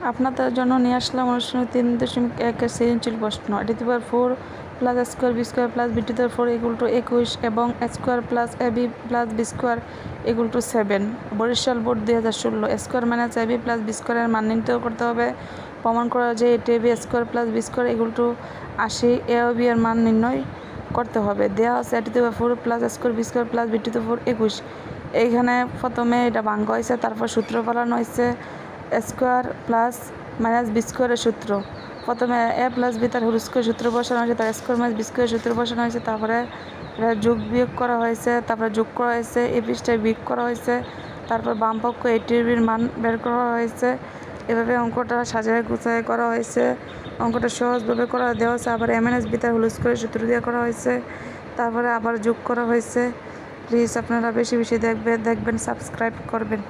আপনাদের জন্য নিয়ে আসলাম অনুষ্ঠানে 3.1 সৃজনশীল প্রশ্ন। a⁴ plus a square B square plus b⁴ equal to 21 এবং a square plus ab plus B square equal to 7। Barishal board 2016। a square minus ab plus B স্কোয়ারের মান নির্ণয় করতে হবে। প্রমাণ করা যে এটি ab square plus B square equal to 80। a ও b এর মান নির্ণয় করতে হবে। দেওয়া আছে a⁴ plus a square B square plus b⁴ 21। এইখানে প্রথমে এটা ভাঙ্গা হয়েছে, তারপর সূত্র ফেলানো হয়েছে। স্কোয়ার প্লাস মাইনাস বি স্কোয়ারের সূত্র, প্রথমে এ প্লাস বি তার হোল স্কোয়ার সূত্র বসানো হয়েছে, তার স্কোয়ার মাইনাস বি স্কোয়ার সূত্র বসানো হয়েছে, তারপরে এটা যোগ বিয়োগ করা হয়েছে, তারপরে যোগ করা হয়েছে, এই পৃষ্ঠায় বিয়োগ করা হয়েছে, তারপর বাম পক্ষ এটির মান বের করা হয়েছে। এভাবে অঙ্কটা সাজায় গুছায় করা হয়েছে। অঙ্কটা সহজভাবে করা দেওয়া হয়েছে। আবার এম এন এস বি তার হোল স্কোয়ার সূত্র দিয়ে করা হয়েছে, তারপরে আবার যোগ করা হয়েছে। প্লিজ আপনারা বেশি বেশি দেখবেন, সাবস্ক্রাইব করবেন।